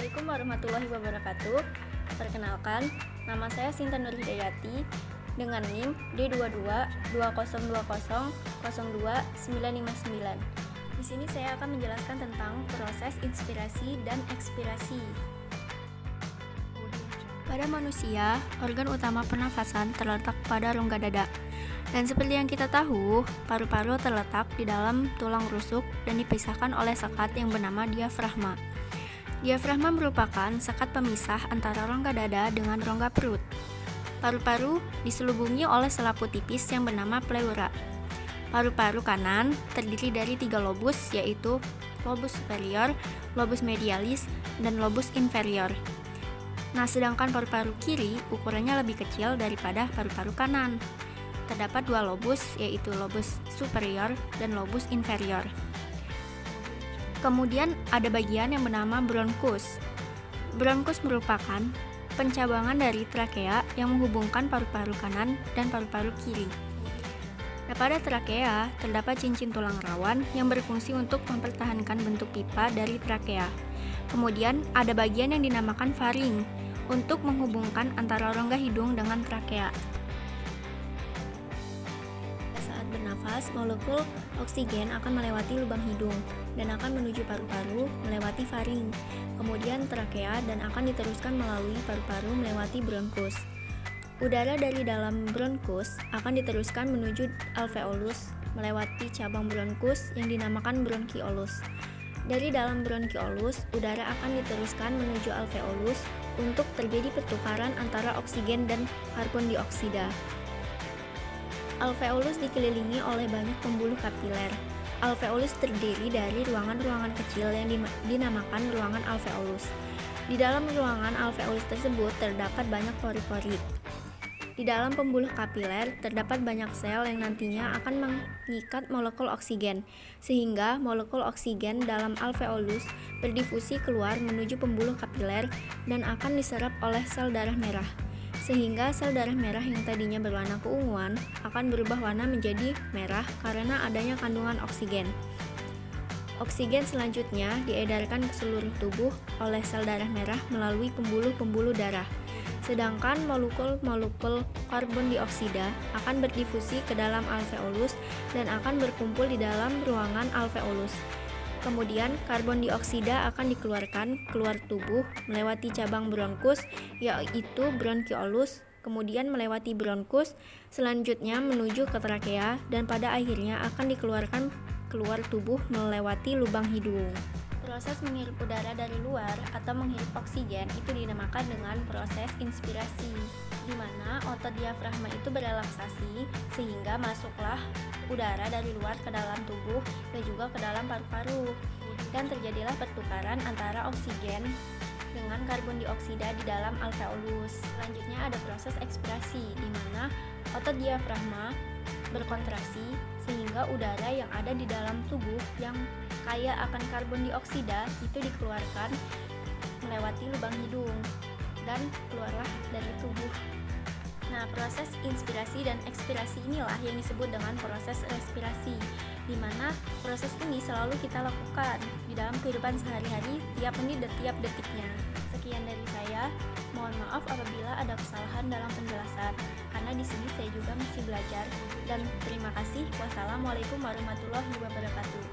Assalamualaikum warahmatullahi wabarakatuh. Perkenalkan, nama saya Sinta Nur Hidayati dengan NIM D222020020959. Di sini saya akan menjelaskan tentang proses inspirasi dan ekspirasi. Pada manusia, organ utama pernafasan terletak pada rongga dada. Dan seperti yang kita tahu, paru-paru terletak di dalam tulang rusuk dan dipisahkan oleh sekat yang bernama diafragma. Diafragma merupakan sekat pemisah antara rongga dada dengan rongga perut. Paru-paru diselubungi oleh selaput tipis yang bernama pleura. Paru-paru kanan terdiri dari 3 lobus, yaitu lobus superior, lobus medialis, dan lobus inferior. Nah, sedangkan paru-paru kiri ukurannya lebih kecil daripada paru-paru kanan. Terdapat 2 lobus, yaitu lobus superior dan lobus inferior. Kemudian ada bagian yang bernama bronkus. Bronkus merupakan pencabangan dari trakea yang menghubungkan paru-paru kanan dan paru-paru kiri. Nah, pada trakea terdapat cincin tulang rawan yang berfungsi untuk mempertahankan bentuk pipa dari trakea. Kemudian ada bagian yang dinamakan faring untuk menghubungkan antara rongga hidung dengan trakea. Saat bernafas, molekul oksigen akan melewati lubang hidung dan akan menuju paru-paru melewati faring, kemudian trakea, dan akan diteruskan melalui paru-paru melewati bronkus. Udara dari dalam bronkus akan diteruskan menuju alveolus melewati cabang bronkus yang dinamakan bronkiolus. Dari dalam bronkiolus, udara akan diteruskan menuju alveolus untuk terjadi pertukaran antara oksigen dan karbon dioksida. Alveolus dikelilingi oleh banyak pembuluh kapiler. Alveolus terdiri dari ruangan-ruangan kecil yang dinamakan ruangan alveolus. Di dalam ruangan alveolus tersebut terdapat banyak pori-pori. Di dalam pembuluh kapiler terdapat banyak sel yang nantinya akan mengikat molekul oksigen, sehingga molekul oksigen dalam alveolus berdifusi keluar menuju pembuluh kapiler dan akan diserap oleh sel darah merah, sehingga sel darah merah yang tadinya berwarna keunguan akan berubah warna menjadi merah karena adanya kandungan oksigen. Oksigen selanjutnya diedarkan ke seluruh tubuh oleh sel darah merah melalui pembuluh-pembuluh darah. Sedangkan molekul-molekul karbon dioksida akan berdifusi ke dalam alveolus dan akan berkumpul di dalam ruangan alveolus. Kemudian karbon dioksida akan dikeluarkan keluar tubuh melewati cabang bronkus, yaitu bronkiolus, kemudian melewati bronkus, selanjutnya menuju ke trakea, dan pada akhirnya akan dikeluarkan keluar tubuh melewati lubang hidung. Proses menghirup udara dari luar atau menghirup oksigen itu dinamakan dengan proses inspirasi, di mana otot diafragma itu berelaksasi sehingga masuklah udara dari luar ke dalam tubuh dan juga ke dalam paru-paru, dan terjadilah pertukaran antara oksigen dengan karbon dioksida di dalam alveolus. Selanjutnya ada proses ekspirasi, di mana otot diafragma berkontraksi sehingga udara yang ada di dalam tubuh yang kaya akan karbon dioksida itu dikeluarkan melewati lubang hidung dan keluarlah dari tubuh. Nah, proses inspirasi dan ekspirasi inilah yang disebut dengan proses respirasi, di mana proses ini selalu kita lakukan di dalam kehidupan sehari-hari tiap menit dan tiap detiknya. Sekian dari saya. Mohon maaf apabila ada kesalahan dalam penjelasan, karena di sini saya juga masih belajar. Dan terima kasih. Wassalamualaikum warahmatullahi wabarakatuh.